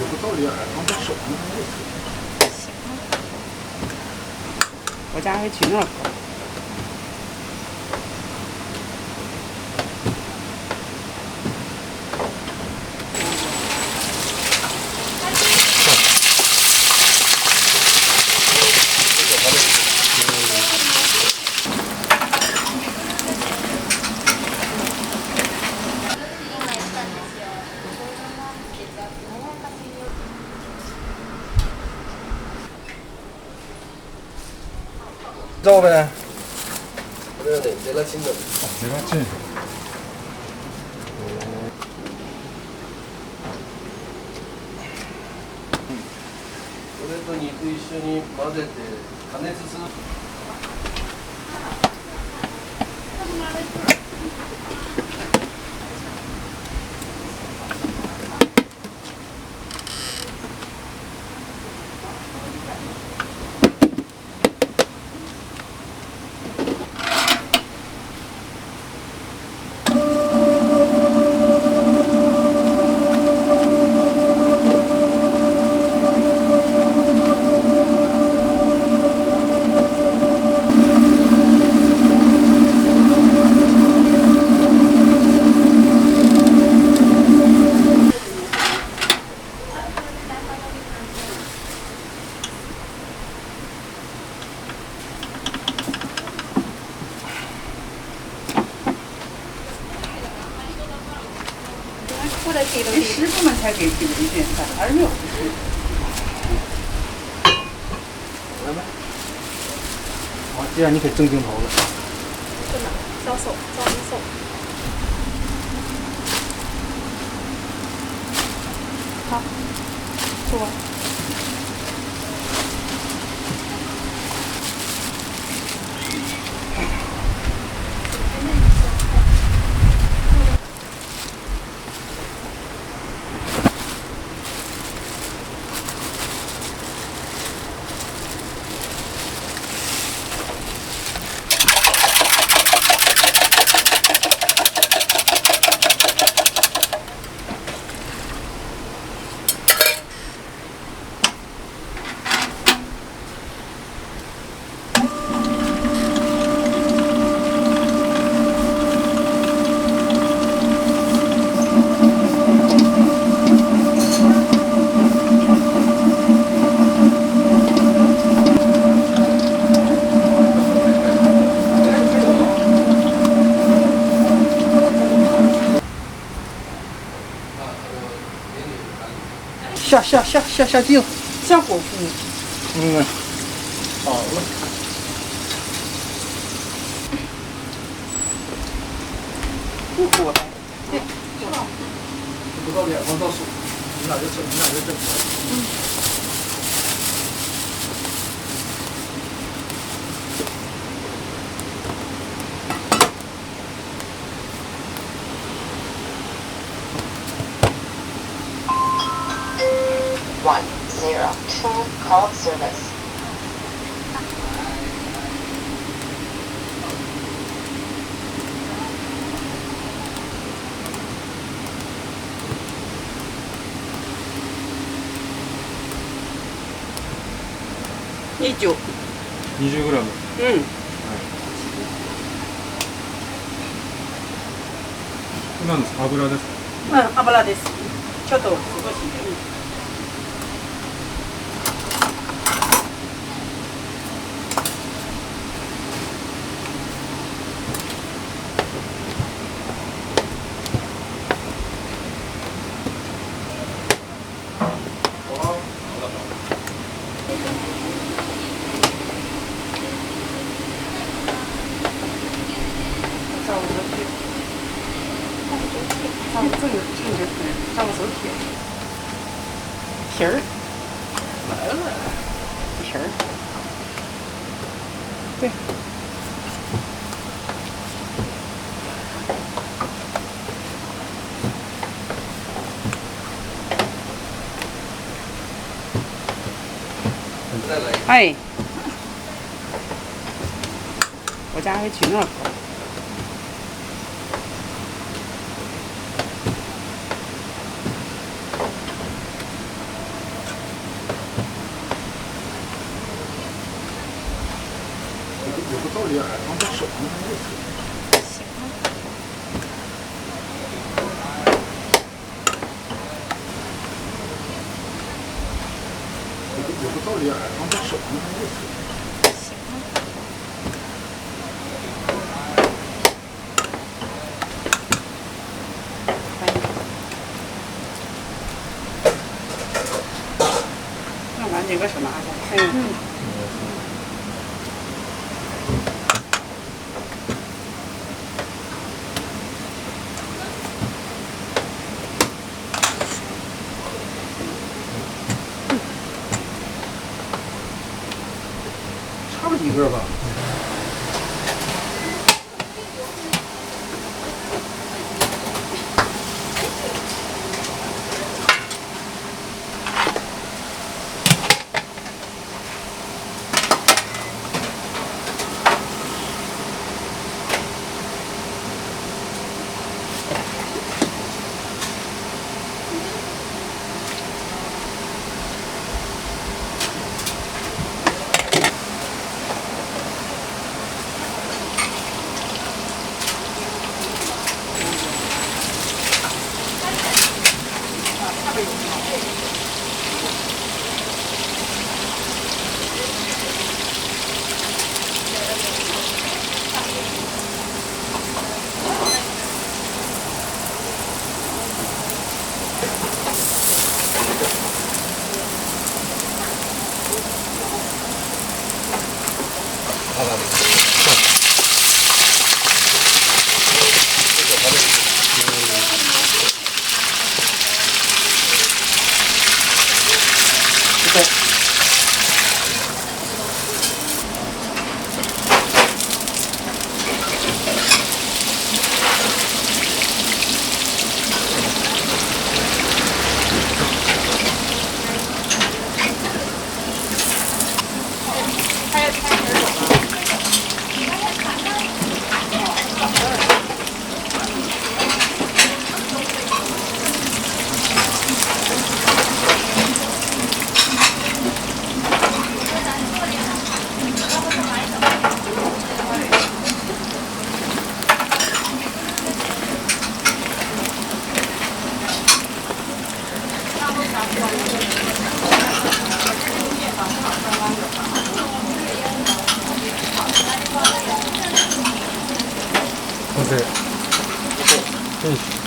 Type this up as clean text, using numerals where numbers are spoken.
不到点儿，放在手上也可以。我家还去那儿。照呗。这个得ゼラチンだ。ゼラチン。これと肉一緒に混ぜて加熱する。师傅们才给给一顿饭，而没有不是。来吧。好，这样你可正镜头了。真的，招手，招手。好，做完。下镜，效果不。好了。不火的。对。不到脸光到手，你俩就整。102 call service. $20。20g。今の油ですか？油です。ちょっと少し。上个手铁，皮儿来了，皮儿，对。哎，我家还去那儿。里耳放在手上的位置。行。有个道理耳放在手上的位置。行。那完这个是拿的，差不几个吧。OK，对。